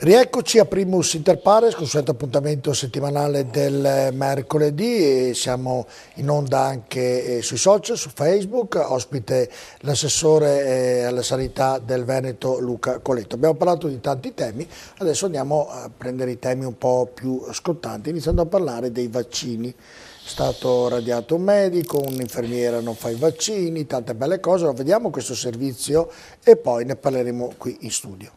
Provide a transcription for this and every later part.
Rieccoci a Primus Inter Pares, consueto appuntamento settimanale del mercoledì, e siamo in onda anche sui social, su Facebook, ospite l'assessore alla sanità del Veneto Luca Coletto. Abbiamo parlato di tanti temi, adesso andiamo a prendere i temi un po' più scottanti, iniziando a parlare dei vaccini. È stato radiato un medico, un'infermiera non fa i vaccini, tante belle cose, vediamo questo servizio e poi ne parleremo qui in studio.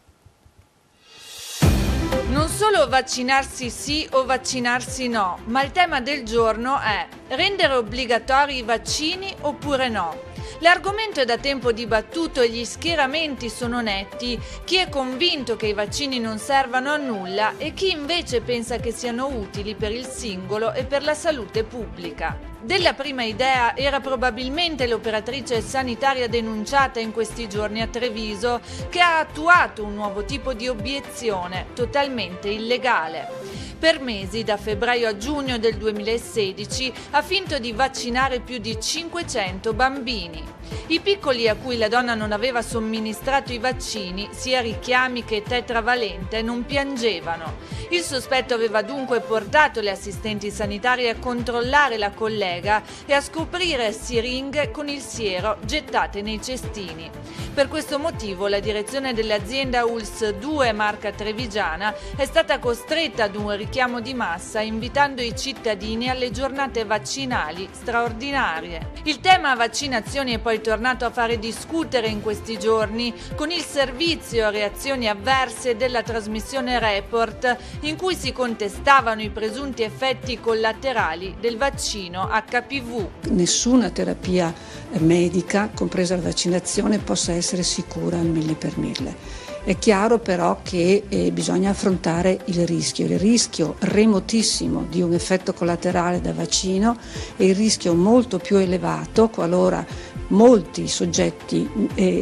Non solo vaccinarsi sì o vaccinarsi no, ma il tema del giorno è: rendere obbligatori i vaccini oppure no? L'argomento è da tempo dibattuto e gli schieramenti sono netti: chi è convinto che i vaccini non servano a nulla e chi invece pensa che siano utili per il singolo e per la salute pubblica. Della prima idea era probabilmente l'operatrice sanitaria denunciata in questi giorni a Treviso, che ha attuato un nuovo tipo di obiezione totalmente illegale. Per mesi, da febbraio a giugno del 2016, ha finto di vaccinare più di 500 bambini. I piccoli a cui la donna non aveva somministrato i vaccini, sia richiami che tetravalente, non piangevano. Il sospetto aveva dunque portato le assistenti sanitarie a controllare la collega e a scoprire siringhe con il siero gettate nei cestini. Per questo motivo la direzione dell'azienda ULSS 2 marca trevigiana è stata costretta ad un richiamo di massa, invitando i cittadini alle giornate vaccinali straordinarie. Il tema vaccinazioni è poi tornato a fare discutere in questi giorni con il servizio reazioni avverse della trasmissione Report, in cui si contestavano i presunti effetti collaterali del vaccino HPV. Nessuna terapia medica, compresa la vaccinazione, possa essere sicura al 1000%. È chiaro però che bisogna affrontare il rischio remotissimo di un effetto collaterale da vaccino e il rischio molto più elevato qualora molti soggetti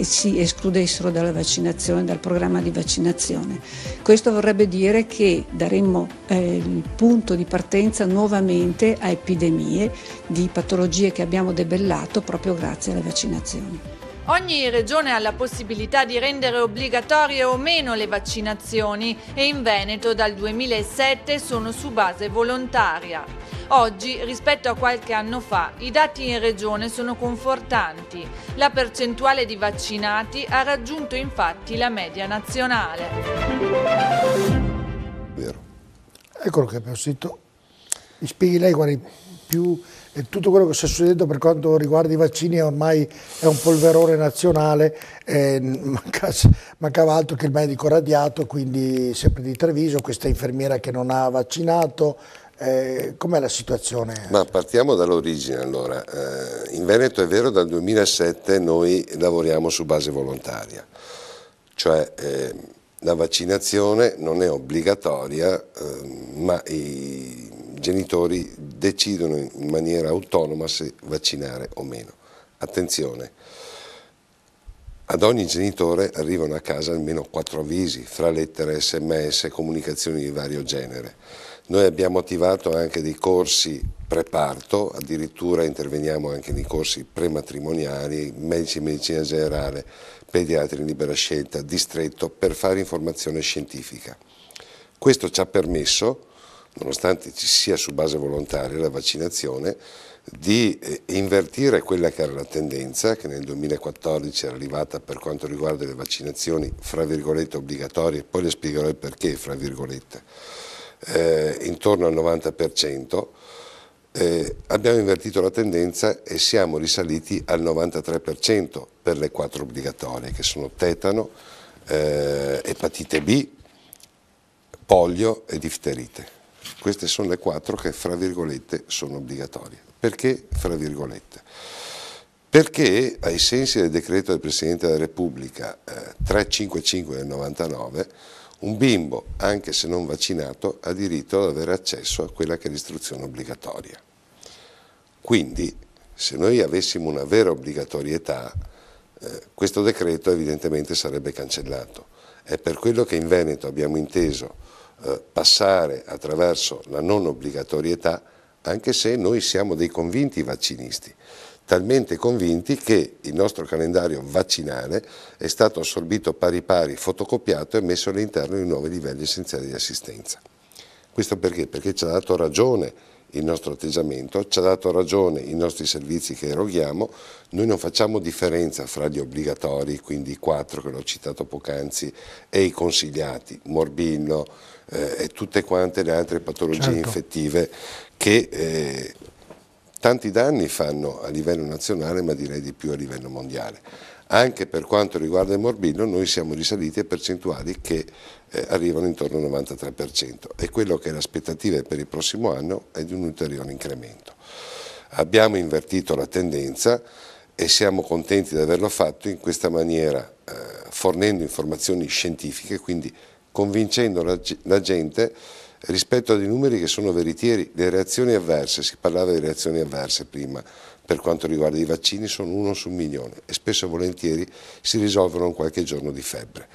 si escludessero dalla vaccinazione, dal programma di vaccinazione. Questo vorrebbe dire che daremmo il punto di partenza nuovamente a epidemie di patologie che abbiamo debellato proprio grazie alle vaccinazioni. Ogni regione ha la possibilità di rendere obbligatorie o meno le vaccinazioni e in Veneto dal 2007 sono su base volontaria. Oggi, rispetto a qualche anno fa, i dati in regione sono confortanti. La percentuale di vaccinati ha raggiunto infatti la media nazionale. Vero. Eccolo che abbiamo sentito. Mi spieghi lei quali più... E tutto quello che sta succedendo per quanto riguarda i vaccini ormai è un polverone nazionale, mancava altro che il medico radiato, quindi sempre di Treviso, questa infermiera che non ha vaccinato. Com'è la situazione? Ma partiamo dall'origine allora. In Veneto è vero, dal 2007 noi lavoriamo su base volontaria, cioè la vaccinazione non è obbligatoria, ma i genitori decidono in maniera autonoma se vaccinare o meno. Attenzione, ad ogni genitore arrivano a casa almeno 4 avvisi, fra lettere, sms, comunicazioni di vario genere. Noi abbiamo attivato anche dei corsi preparto, addirittura interveniamo anche nei corsi prematrimoniali, medici di medicina generale, pediatri in libera scelta, distretto, per fare informazione scientifica. Questo ci ha permesso, nonostante ci sia su base volontaria la vaccinazione, di invertire quella che era la tendenza, che nel 2014 era arrivata per quanto riguarda le vaccinazioni, fra virgolette, obbligatorie, poi le spiegherò il perché, fra virgolette, intorno al 90%, abbiamo invertito la tendenza e siamo risaliti al 93% per le 4 obbligatorie, che sono tetano, epatite B, polio e difterite. Queste sono le 4 che, fra virgolette, sono obbligatorie. Perché, fra virgolette? Perché, ai sensi del decreto del Presidente della Repubblica 355 del 99, un bimbo, anche se non vaccinato, ha diritto ad avere accesso a quella che è l'istruzione obbligatoria. Quindi, se noi avessimo una vera obbligatorietà, questo decreto evidentemente sarebbe cancellato. È per quello che in Veneto abbiamo inteso passare attraverso la non obbligatorietà, anche se noi siamo dei convinti vaccinisti. talmente convinti che il nostro calendario vaccinale è stato assorbito pari pari, fotocopiato e messo all'interno di nuovi livelli essenziali di assistenza. Questo perché? Perché ci ha dato ragione il nostro atteggiamento, ci ha dato ragione i nostri servizi che eroghiamo. Noi non facciamo differenza fra gli obbligatori, quindi i 4 che l'ho citato poc'anzi, e i consigliati, morbillo e tutte quante le altre patologie infettive che tanti danni fanno a livello nazionale, ma direi di più a livello mondiale. Anche per quanto riguarda il morbillo noi siamo risaliti a percentuali che arrivano intorno al 93% e quello che è l'aspettativa per il prossimo anno è di un ulteriore incremento. Abbiamo invertito la tendenza e siamo contenti di averlo fatto in questa maniera, fornendo informazioni scientifiche, quindi convincendo la gente rispetto a dei numeri che sono veritieri. Le reazioni avverse, si parlava di reazioni avverse prima, per quanto riguarda i vaccini sono 1 su 1.000.000 e spesso e volentieri si risolvono in qualche giorno di febbre.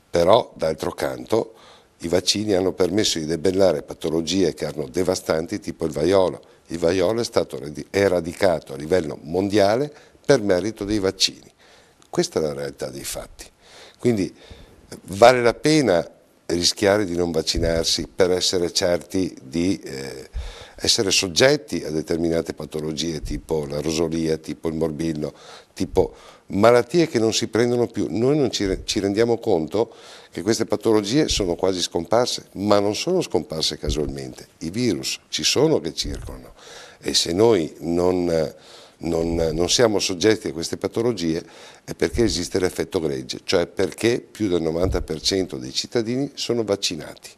Però, d'altro canto, i vaccini hanno permesso di debellare patologie che erano devastanti, tipo il vaiolo. Il vaiolo è stato eradicato a livello mondiale per merito dei vaccini. Questa è la realtà dei fatti. Quindi vale la pena rischiare di non vaccinarsi per essere certi di essere soggetti a determinate patologie tipo la rosolia, tipo il morbillo, tipo malattie che non si prendono più. Noi non ci rendiamo conto che queste patologie sono quasi scomparse, ma non sono scomparse casualmente. I virus ci sono che circolano e se noi non siamo soggetti a queste patologie è perché esiste l'effetto gregge, cioè perché più del 90% dei cittadini sono vaccinati.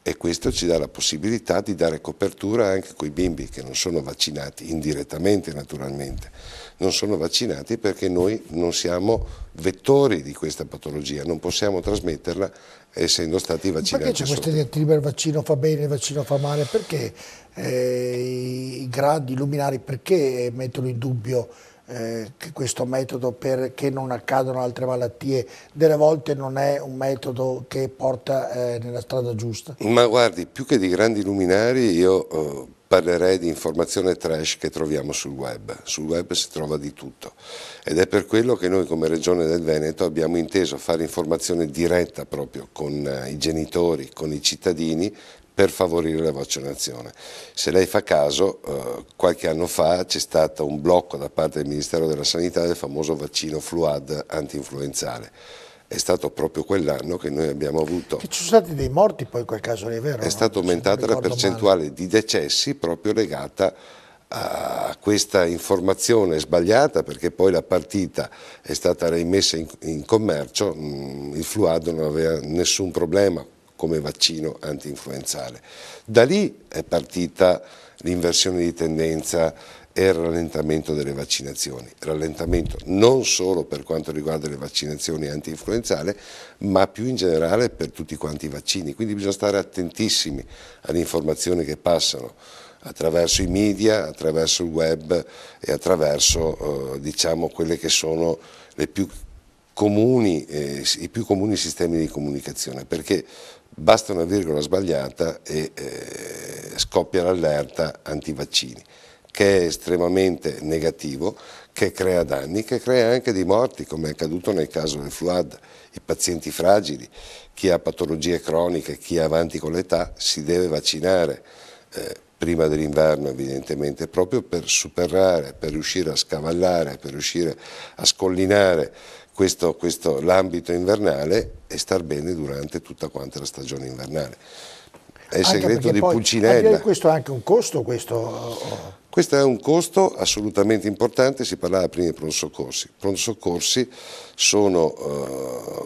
E questo ci dà la possibilità di dare copertura anche a quei bimbi che non sono vaccinati, indirettamente naturalmente, non sono vaccinati perché noi non siamo vettori di questa patologia, non possiamo trasmetterla essendo stati vaccinati. Perché c'è questa diatriba, il vaccino fa bene, il vaccino fa male? Perché i grandi luminari, perché mettono in dubbio che questo metodo, perché non accadono altre malattie, delle volte non è un metodo che porta nella strada giusta? Ma guardi, più che di grandi luminari io parlerei di informazione trash che troviamo sul web. Sul web si trova di tutto ed è per quello che noi come Regione del Veneto abbiamo inteso fare informazione diretta proprio con i genitori, con i cittadini, per favorire la vaccinazione. Se lei fa caso, qualche anno fa c'è stato un blocco da parte del Ministero della Sanità del famoso vaccino Fluad anti-influenzale. È stato proprio quell'anno che noi abbiamo avuto... Che ci sono stati dei morti poi in quel caso, è vero? È stata aumentata la percentuale di decessi proprio legata a questa informazione sbagliata, perché poi la partita è stata rimessa in commercio, il Fluad non aveva nessun problema come vaccino anti-influenzale. Da lì è partita l'inversione di tendenza e il rallentamento delle vaccinazioni. Rallentamento non solo per quanto riguarda le vaccinazioni anti-influenzale, ma più in generale per tutti quanti i vaccini. Quindi bisogna stare attentissimi alle informazioni che passano attraverso i media, attraverso il web e attraverso diciamo quelle che sono le più comuni, i più comuni sistemi di comunicazione, perché basta una virgola sbagliata e scoppia l'allerta antivaccini, che è estremamente negativo, che crea danni, che crea anche dei morti, come è accaduto nel caso del Fluad. I pazienti fragili, chi ha patologie croniche, chi è avanti con l'età, si deve vaccinare prima dell'inverno evidentemente, proprio per superare, per riuscire a scavallare, per riuscire a scollinare l'ambito invernale e star bene durante tutta quanta la stagione invernale. È il segreto di Pulcinella. Questo ha anche un costo? Questo è un costo assolutamente importante, si parlava prima di pronto soccorsi. I pronto soccorsi sono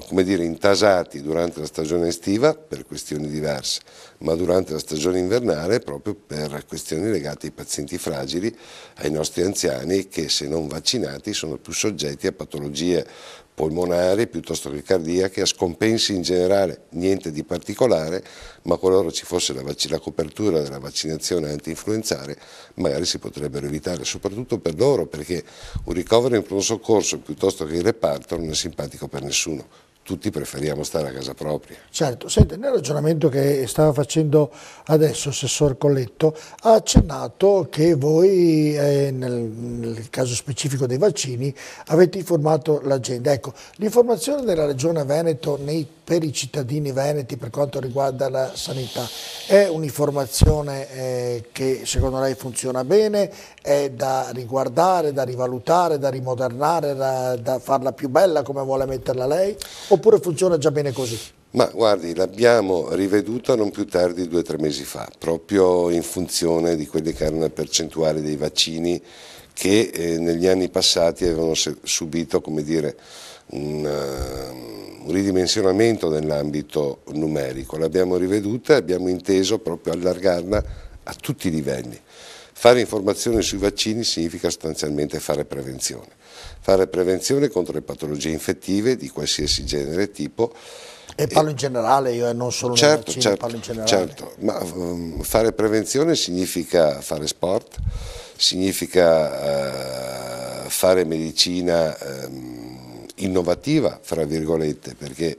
come dire, intasati durante la stagione estiva per questioni diverse, ma durante la stagione invernale proprio per questioni legate ai pazienti fragili, ai nostri anziani che se non vaccinati sono più soggetti a patologie polmonari piuttosto che cardiache, a scompensi in generale, niente di particolare, ma qualora ci fosse la copertura della vaccinazione anti-influenzale magari si potrebbero evitare, soprattutto per loro, perché un ricovero in pronto soccorso piuttosto che in reparto non è simpatico per nessuno. tutti preferiamo stare a casa propria. Certo, senti, nel ragionamento che stava facendo adesso Assessor Colletto ha accennato che voi nel caso specifico dei vaccini avete informato la gente. Ecco, l'informazione della Regione Veneto per i cittadini veneti per quanto riguarda la sanità è un'informazione che secondo lei funziona bene, è da riguardare, da rivalutare, da rimodernare, da farla più bella come vuole metterla lei, oppure funziona già bene così? Ma guardi, l'abbiamo riveduta non più tardi di 2 o 3 mesi fa, proprio in funzione di quelle che erano le percentuali dei vaccini che negli anni passati avevano subito, come dire, un ridimensionamento nell'ambito numerico. L'abbiamo riveduta e abbiamo inteso proprio allargarla a tutti i livelli. Fare informazione sui vaccini significa sostanzialmente fare prevenzione. Fare prevenzione contro le patologie infettive di qualsiasi genere e tipo. E parlo in generale, io non solo nei vaccini, parlo in generale. Certo, ma fare prevenzione significa fare sport, significa fare medicina innovativa, fra virgolette, perché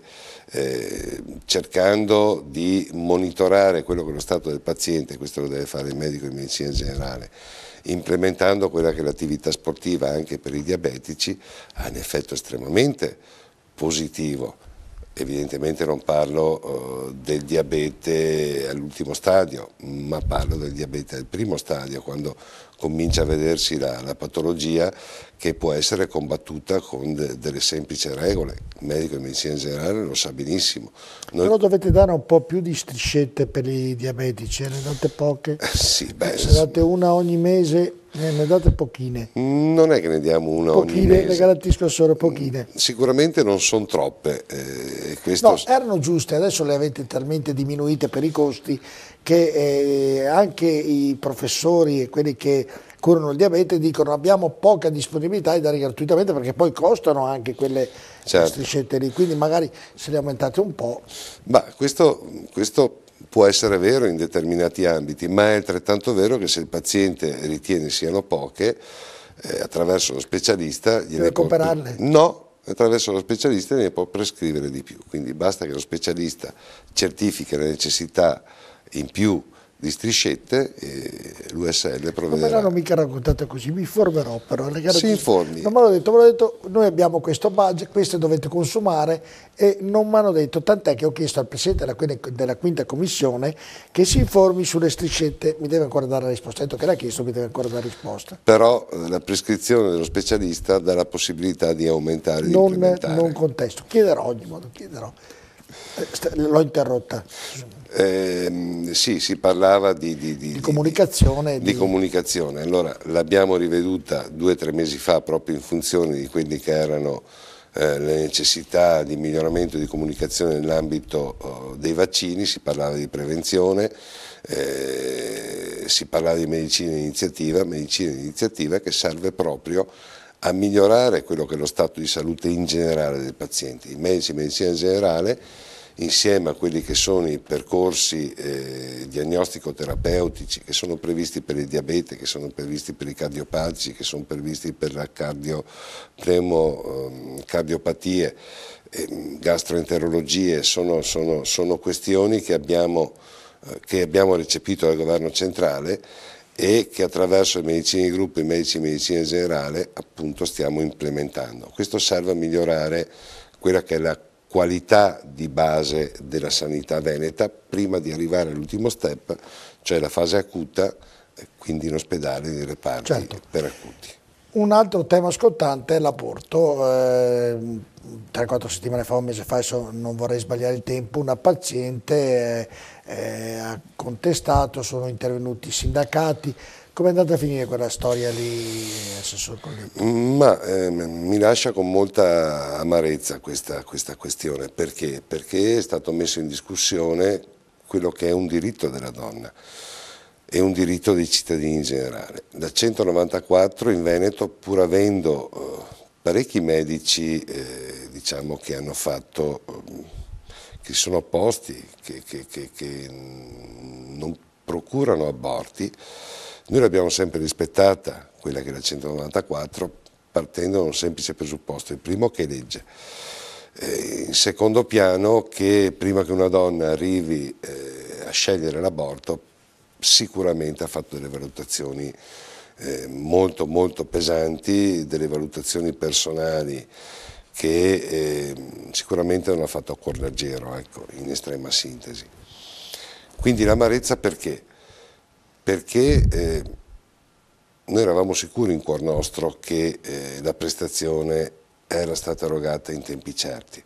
cercando di monitorare quello che è lo stato del paziente, questo lo deve fare il medico di medicina generale, implementando quella che è l'attività sportiva anche per i diabetici, ha un effetto estremamente positivo. Evidentemente non parlo del diabete all'ultimo stadio, ma parlo del diabete al primo stadio, quando comincia a vedersi la patologia, che può essere combattuta con delle semplici regole. Il medico di medicina generale lo sa benissimo. Però dovete dare un po' più di striscette per i diabetici, ne date poche? Sì, se date una ogni mese, ne date pochine. Non è che ne diamo una pochine, ogni mese. Le garantisco solo pochine. Sicuramente non sono troppe. No, erano giuste, adesso le avete talmente diminuite per i costi che anche i professori e quelli che curano il diabete dicono abbiamo poca disponibilità di dare gratuitamente, perché poi costano anche quelle striscette lì, quindi magari se le aumentate un po'. Ma questo può essere vero in determinati ambiti, ma è altrettanto vero che se il paziente ritiene siano poche, attraverso lo specialista deve comprarle? No, attraverso lo specialista ne può prescrivere di più, quindi basta che lo specialista certifichi la necessità in più di striscette e l'USL provvederà. Non me l'hanno mica raccontato così, mi informerò però. Si informi. Non me l'hanno detto, noi abbiamo questo budget, queste dovete consumare, e non mi hanno detto, tant'è che ho chiesto al Presidente della Quinta Commissione che si informi sulle striscette, mi deve ancora dare la risposta, ha detto che l'ha chiesto, mi deve ancora dare la risposta. Però la prescrizione dello specialista dà la possibilità di aumentare, di implementare. Non contesto, chiederò ogni modo, chiederò. L'ho interrotta. Sì, si parlava di comunicazione. Di comunicazione. Allora l'abbiamo riveduta 2 o 3 mesi fa proprio in funzione di quelli che erano le necessità di miglioramento di comunicazione nell'ambito dei vaccini. Si parlava di prevenzione, si parlava di medicina iniziativa che serve proprio a migliorare quello che è lo stato di salute in generale del paziente. I medici di medicina generale, insieme a quelli che sono i percorsi diagnostico-terapeutici che sono previsti per il diabete, che sono previsti per i cardiopatici, che sono previsti per la cardiopatie, gastroenterologie, sono questioni che abbiamo recepito dal governo centrale e che attraverso le medicine di gruppo e i medici di medicina generale appunto stiamo implementando. Questo serve a migliorare quella che è la qualità di base della sanità veneta prima di arrivare all'ultimo step, cioè la fase acuta, quindi in ospedale, nei reparti per acuti. Un altro tema scottante è l'aborto. 3-4 settimane fa, un mese fa, adesso non vorrei sbagliare il tempo, una paziente ha contestato, sono intervenuti i sindacati. Come è andata a finire quella storia lì, Assessor Colletto? Ma mi lascia con molta amarezza questa questione. Perché? Perché è stato messo in discussione quello che è un diritto della donna e un diritto dei cittadini in generale. Dal 194 in Veneto, pur avendo parecchi medici diciamo che hanno fatto, che sono opposti, che non procurano aborti, noi l'abbiamo sempre rispettata, quella che è la 194, partendo da un semplice presupposto, il primo che è legge. In secondo piano, che prima che una donna arrivi a scegliere l'aborto, sicuramente ha fatto delle valutazioni molto molto pesanti, delle valutazioni personali che sicuramente non ha fatto a cuor leggero, ecco, in estrema sintesi. Quindi l'amarezza perché? Perché noi eravamo sicuri in cuor nostro che la prestazione era stata erogata in tempi certi.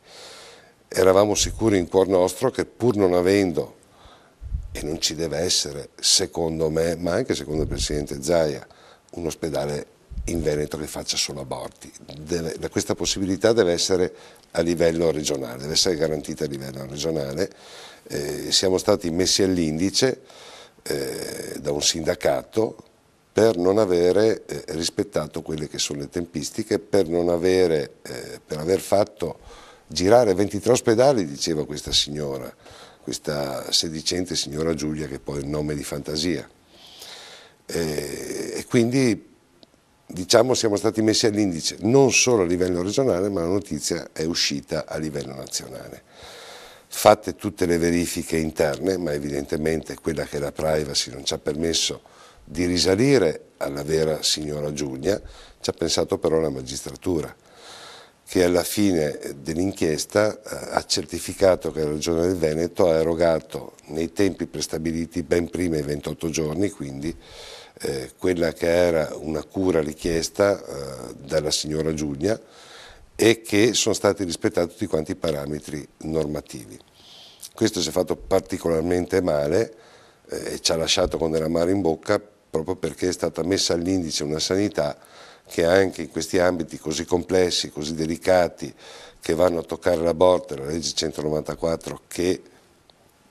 Eravamo sicuri in cuor nostro che, pur non avendo, e non ci deve essere, secondo me, ma anche secondo il Presidente Zaia, un ospedale in Veneto che faccia solo aborti. Questa possibilità deve essere a livello regionale, deve essere garantita a livello regionale. Siamo stati messi all'indice da un sindacato per non avere rispettato quelle che sono le tempistiche, per aver fatto girare 23 ospedali, diceva questa signora, questa sedicente signora Giulia, che poi è il nome di fantasia. E quindi, diciamo, siamo stati messi all'indice non solo a livello regionale, ma la notizia è uscita a livello nazionale. Fatte tutte le verifiche interne, ma evidentemente quella che è la privacy non ci ha permesso di risalire alla vera signora Giulia, ci ha pensato però la magistratura, che alla fine dell'inchiesta ha certificato che la Regione del Veneto ha erogato nei tempi prestabiliti ben prima i 28 giorni, quindi quella che era una cura richiesta dalla signora Giulia, e che sono stati rispettati tutti quanti i parametri normativi. Questo si è fatto particolarmente male e ci ha lasciato con dell'amaro in bocca, proprio perché è stata messa all'indice una sanità che anche in questi ambiti così complessi, così delicati, che vanno a toccare l'aborto, la legge 194, che,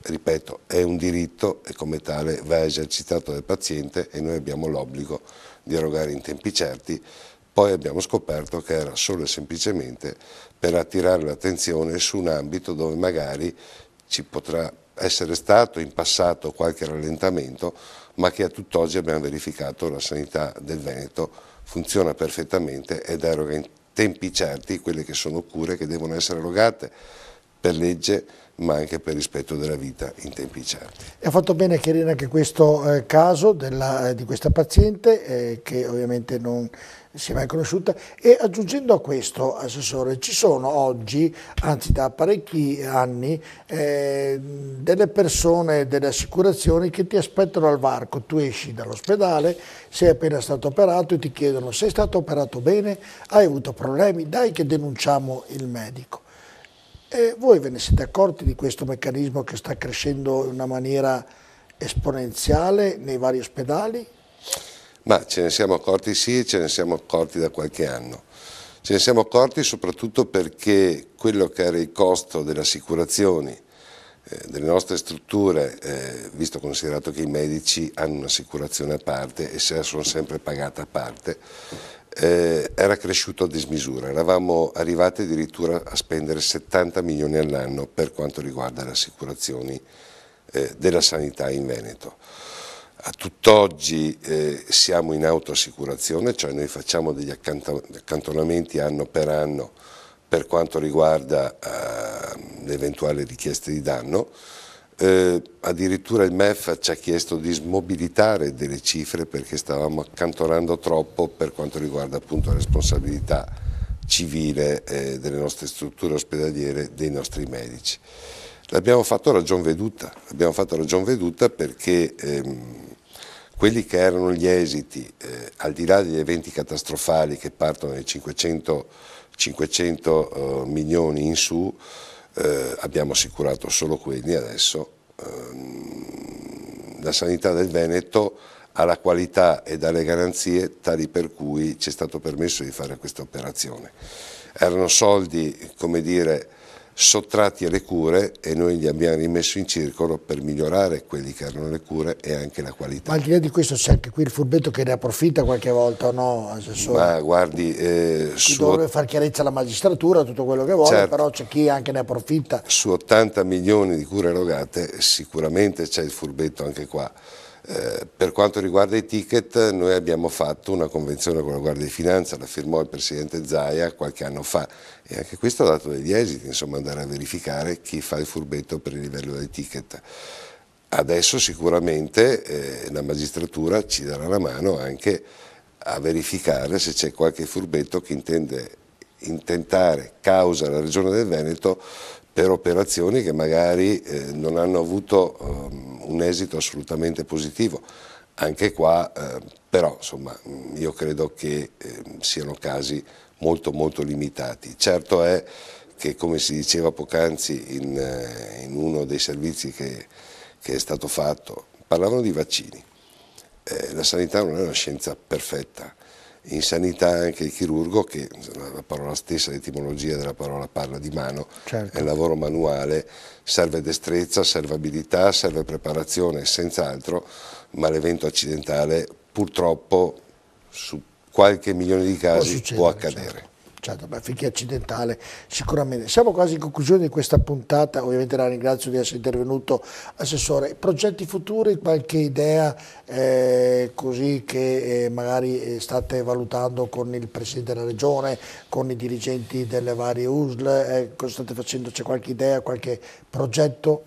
ripeto, è un diritto e come tale va esercitato dal paziente, e noi abbiamo l'obbligo di erogare in tempi certi. Poi abbiamo scoperto che era solo e semplicemente per attirare l'attenzione su un ambito dove magari ci potrà essere stato in passato qualche rallentamento, ma che a tutt'oggi abbiamo verificato la sanità del Veneto funziona perfettamente ed eroga in tempi certi quelle che sono cure che devono essere erogate per legge, ma anche per rispetto della vita in tempi certi. E ha fatto bene a chiarire anche questo caso di questa paziente che ovviamente non si è mai conosciuta, e aggiungendo a questo, Assessore, ci sono oggi, anzi da parecchi anni, delle persone, delle assicurazioni che ti aspettano al varco. Tu esci dall'ospedale, sei appena stato operato e ti chiedono: sei stato operato bene? Hai avuto problemi? Dai che denunciamo il medico. E voi ve ne siete accorti di questo meccanismo che sta crescendo in una maniera esponenziale nei vari ospedali? Ma ce ne siamo accorti, sì, e ce ne siamo accorti da qualche anno. Ce ne siamo accorti soprattutto perché quello che era il costo delle assicurazioni delle nostre strutture, visto considerato che i medici hanno un'assicurazione a parte e se la sono sempre pagata a parte, era cresciuto a dismisura. Eravamo arrivati addirittura a spendere 70 milioni all'anno per quanto riguarda le assicurazioni della sanità in Veneto. A tutt'oggi siamo in autoassicurazione, cioè noi facciamo degli accantonamenti anno per anno per quanto riguarda le eventuali richieste di danno. Addirittura il MEF ci ha chiesto di smobilitare delle cifre perché stavamo accantonando troppo per quanto riguarda appunto la responsabilità civile delle nostre strutture ospedaliere, dei nostri medici. L'abbiamo fatto a ragion veduta, perché quelli che erano gli esiti, al di là degli eventi catastrofali che partono dai 500 milioni in su, abbiamo assicurato solo quelli. Adesso la sanità del Veneto ha la qualità e dalle garanzie tali per cui ci è stato permesso di fare questa operazione. Erano soldi, come dire, sottratti alle cure e noi li abbiamo rimesso in circolo per migliorare quelli che erano le cure e anche la qualità. Ma al di là di questo c'è anche qui il furbetto che ne approfitta qualche volta, o no, Assessore? Ma guardi, dovrebbe far chiarezza alla magistratura, tutto quello che vuole, certo, però c'è chi anche ne approfitta. Su 80 milioni di cure erogate sicuramente c'è il furbetto anche qua. Per quanto riguarda i ticket, noi abbiamo fatto una convenzione con la Guardia di Finanza, la firmò il Presidente Zaia qualche anno fa, e anche questo ha dato degli esiti, insomma, andare a verificare chi fa il furbetto per il livello dei ticket. Adesso sicuramente la magistratura ci darà una mano anche a verificare se c'è qualche furbetto che intende intentare causa alla Regione del Veneto per operazioni che magari non hanno avuto un esito assolutamente positivo. Anche qua però insomma, io credo che siano casi molto molto limitati. Certo è che, come si diceva poc'anzi in uno dei servizi che è stato fatto, parlavano di vaccini. La sanità non è una scienza perfetta. In sanità anche il chirurgo, che la parola stessa, l'etimologia della parola parla di mano, certo, è un lavoro manuale, serve destrezza, serve abilità, serve preparazione, senz'altro, ma l'evento accidentale purtroppo su qualche milione di casi può accadere. Certo, finché accidentale sicuramente. Siamo quasi in conclusione di questa puntata, ovviamente la ringrazio di essere intervenuto, Assessore. Progetti futuri, qualche idea così che magari state valutando con il Presidente della Regione, con i dirigenti delle varie USL, cosa state facendo? C'è qualche idea, qualche progetto?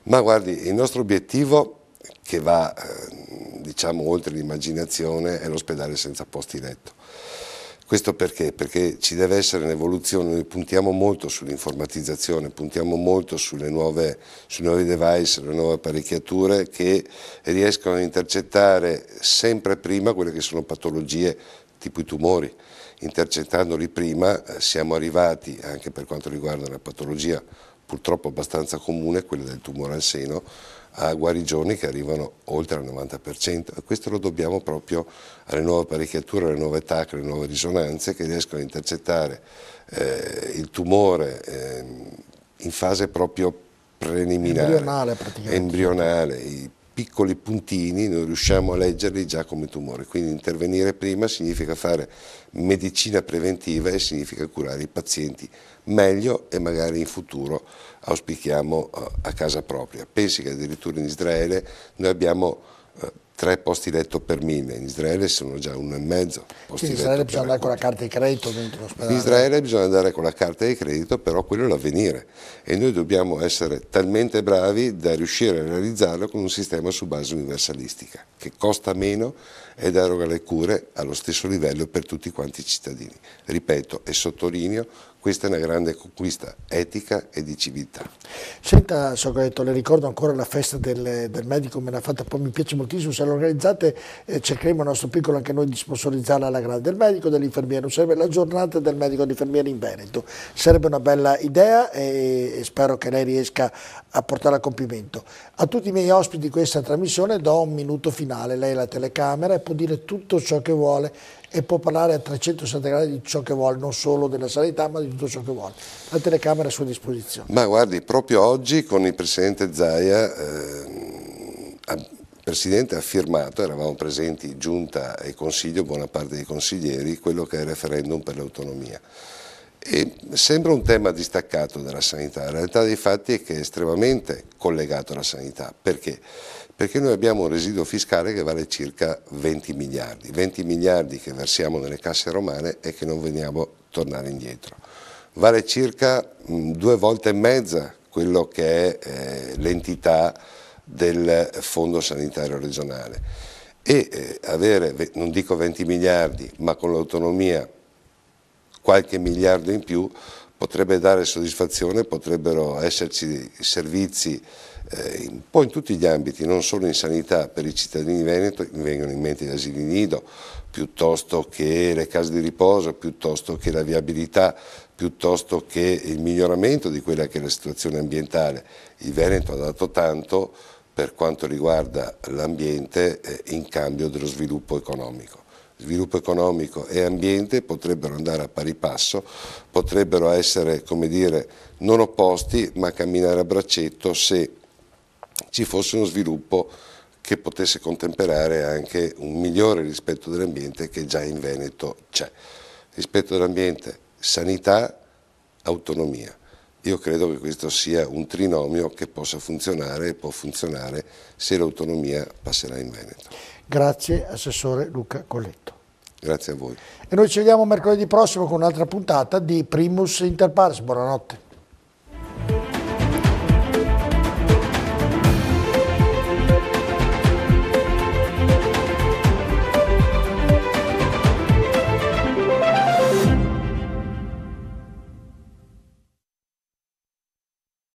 Ma guardi, il nostro obiettivo, che va diciamo oltre l'immaginazione, è l'ospedale senza posti letto. Questo perché? Perché ci deve essere un'evoluzione, noi puntiamo molto sull'informatizzazione, puntiamo molto sui nuovi device, le nuove apparecchiature che riescono a intercettare sempre prima quelle che sono patologie tipo i tumori. Intercettandoli prima siamo arrivati, anche per quanto riguarda una patologia purtroppo abbastanza comune, quella del tumore al seno, a guarigioni che arrivano oltre al 90%, e questo lo dobbiamo proprio alle nuove apparecchiature, alle nuove TAC, alle nuove risonanze che riescono a intercettare il tumore in fase proprio preliminare, embrionale, i piccoli puntini noi riusciamo a leggerli già come tumore, quindi intervenire prima significa fare medicina preventiva e significa curare i pazienti meglio e magari in futuro auspichiamo a casa propria. Pensi che addirittura in Israele noi abbiamo 3 posti letto per 1000, in Israele sono già 1,5. In Israele bisogna andare con la carta di credito dentro l'ospedale. In Israele bisogna andare con la carta di credito, però quello è l'avvenire e noi dobbiamo essere talmente bravi da riuscire a realizzarlo con un sistema su base universalistica, che costa meno ed eroga le cure allo stesso livello per tutti quanti i cittadini. Ripeto e sottolineo, questa è una grande conquista etica e di civiltà. Senta, Soggetto, le ricordo ancora la festa del medico, me l'ha fatta, poi mi piace moltissimo, se la organizzate cercheremo il nostro piccolo anche noi di sponsorizzarla alla grande, del medico e dell'infermiere, sarebbe la giornata del medico e dell'infermiere in Veneto, sarebbe una bella idea e spero che lei riesca a portarla a compimento. A tutti i miei ospiti di questa trasmissione do un minuto finale, lei ha la telecamera e può dire tutto ciò che vuole e può parlare a 360 gradi di ciò che vuole, non solo della sanità ma di tutto ciò che vuole. La telecamera è a sua disposizione. Ma guardi, proprio oggi con il Presidente Zaia, il Presidente ha firmato, eravamo presenti Giunta e Consiglio, buona parte dei consiglieri, quello che è il referendum per l'autonomia. E sembra un tema distaccato dalla sanità, la realtà dei fatti è che è estremamente collegato alla sanità. Perché? Perché noi abbiamo un residuo fiscale che vale circa 20 miliardi che versiamo nelle casse romane e che non veniamo tornare indietro. Vale circa 2 volte e mezza quello che è l'entità del Fondo Sanitario Regionale e avere, non dico 20 miliardi, ma con l'autonomia qualche miliardo in più potrebbe dare soddisfazione, potrebbero esserci servizi un po' in tutti gli ambiti, non solo in sanità per i cittadini veneto, mi vengono in mente gli asili nido, piuttosto che le case di riposo, piuttosto che la viabilità, piuttosto che il miglioramento di quella che è la situazione ambientale. Il Veneto ha dato tanto per quanto riguarda l'ambiente in cambio dello sviluppo economico. Sviluppo economico e ambiente potrebbero andare a pari passo, potrebbero essere, come dire, non opposti ma camminare a braccetto se ci fosse uno sviluppo che potesse contemperare anche un migliore rispetto dell'ambiente che già in Veneto c'è. Rispetto dell'ambiente, sanità, autonomia. Io credo che questo sia un trinomio che possa funzionare e può funzionare se l'autonomia passerà in Veneto. Grazie Assessore Luca Colletto. Grazie a voi. E noi ci vediamo mercoledì prossimo con un'altra puntata di Primus Inter Pares. Buonanotte.